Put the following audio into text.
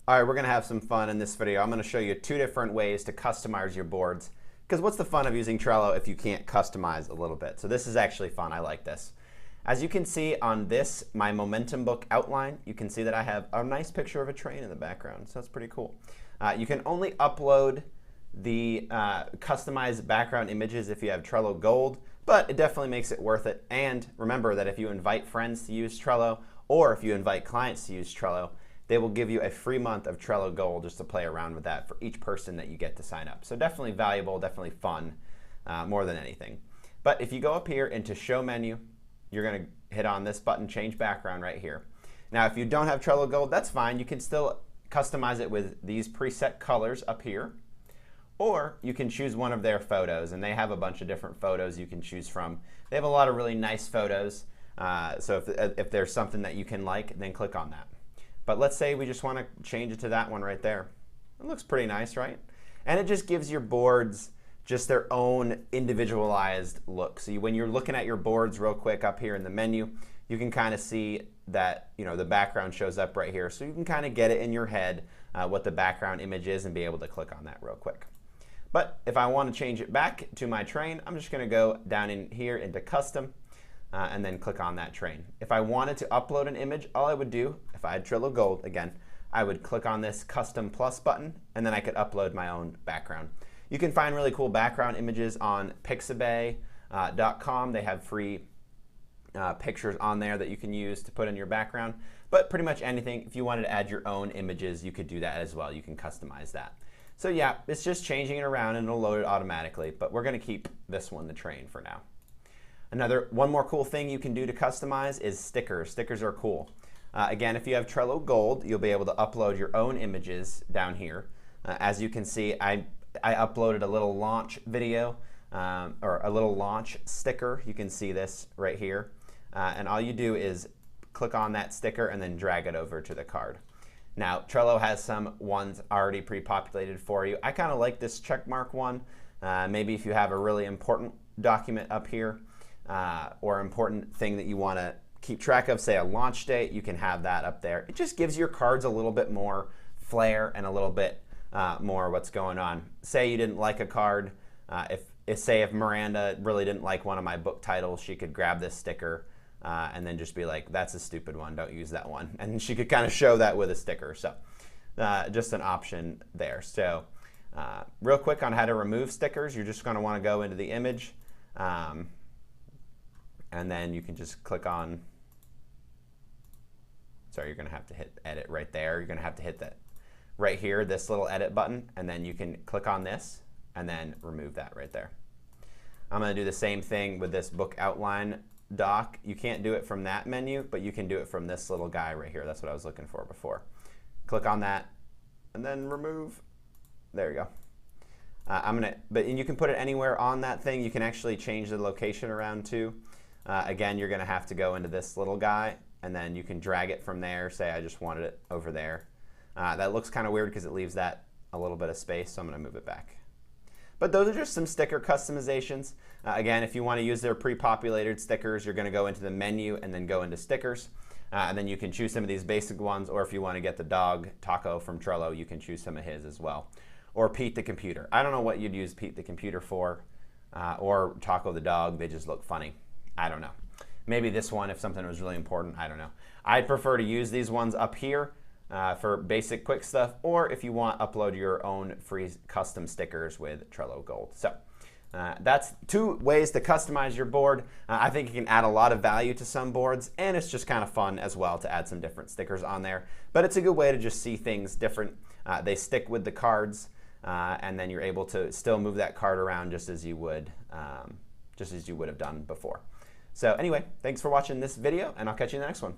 All right, we're gonna have some fun in this video. I'm gonna show you 2 different ways to customize your boards, because what's the fun of using Trello if you can't customize a little bit? So this is actually fun, I like this. As you can see on this, my momentum book outline, you can see that I have a nice picture of a train in the background, so that's pretty cool. You can only upload the customized background images if you have Trello Gold, but it definitely makes it worth it. And remember that if you invite friends to use Trello, or if you invite clients to use Trello, they will give you a free month of Trello Gold just to play around with that for each person that you get to sign up. So definitely valuable, definitely fun, more than anything. But if you go up here into Show Menu, you're going to hit on this button, Change Background right here. Now, if you don't have Trello Gold, that's fine. You can still customize it with these preset colors up here. Or you can choose one of their photos, and they have a bunch of different photos you can choose from. They have a lot of really nice photos. So if there's something that you can like, then click on that. But let's say we just want to change it to that one right there. It looks pretty nice, right? And it just gives your boards just their own individualized look. So when you're looking at your boards real quick up here in the menu, you can kind of see that the background shows up right here. So you can kind of get it in your head what the background image is and be able to click on that real quick. But if I want to change it back to my train, I'm just going to go down in here into Custom, and then click on that train. If I wanted to upload an image, all I would do, if I had Trello Gold, again, I would click on this Custom Plus button, and then I could upload my own background. You can find really cool background images on pixabay.com. They have free pictures on there that you can use to put in your background. But pretty much anything, if you wanted to add your own images, you could do that as well. You can customize that. So yeah, it's just changing it around and it'll load it automatically, but we're going to keep this one, the train, for now. One more cool thing you can do to customize is stickers. Stickers are cool. Again, if you have Trello Gold, you'll be able to upload your own images down here. As you can see, I uploaded a little launch video, or a little launch sticker. You can see this right here. And all you do is click on that sticker and then drag it over to the card. Now, Trello has some ones already pre-populated for you. I kind of like this checkmark one. Maybe if you have a really important document up here, or important thing that you want to keep track of, say a launch date, you can have that up there. It just gives your cards a little bit more flair and a little bit more what's going on. Say you didn't like a card, if Miranda really didn't like one of my book titles, she could grab this sticker and then just be like, that's a stupid one, don't use that one. And she could kind of show that with a sticker. So just an option there. So real quick on how to remove stickers, you're just going to want to go into the image, and then you can just click on, sorry, you're going to have to hit edit right there. You're going to have to hit that right here, this little edit button, and then you can click on this and then remove that right there. I'm going to do the same thing with this book outline doc. You can't do it from that menu, but you can do it from this little guy right here. That's what I was looking for before. Click on that and then remove. There you go. And you can put it anywhere on that thing. You can actually change the location around too. Again, you're going to have to go into this little guy, and then you can drag it from there. Say I just wanted it over there. That looks kind of weird because it leaves that a little bit of space, so I'm going to move it back. But those are just some sticker customizations. Again, if you want to use their pre-populated stickers, you're going to go into the menu and then go into stickers. And then you can choose some of these basic ones, or if you want to get the dog Taco from Trello, you can choose some of his as well. Or Pete the computer. I don't know what you'd use Pete the computer for, or Taco the dog. They just look funny. I don't know. Maybe this one if something was really important. I don't know. I'd prefer to use these ones up here for basic quick stuff, or if you want, upload your own free custom stickers with Trello Gold. So that's 2 ways to customize your board. I think it can add a lot of value to some boards, and it's just kind of fun as well to add some different stickers on there. But it's a good way to just see things different. They stick with the cards, and then you're able to still move that card around just as you would have done before. So anyway, thanks for watching this video, and I'll catch you in the next one.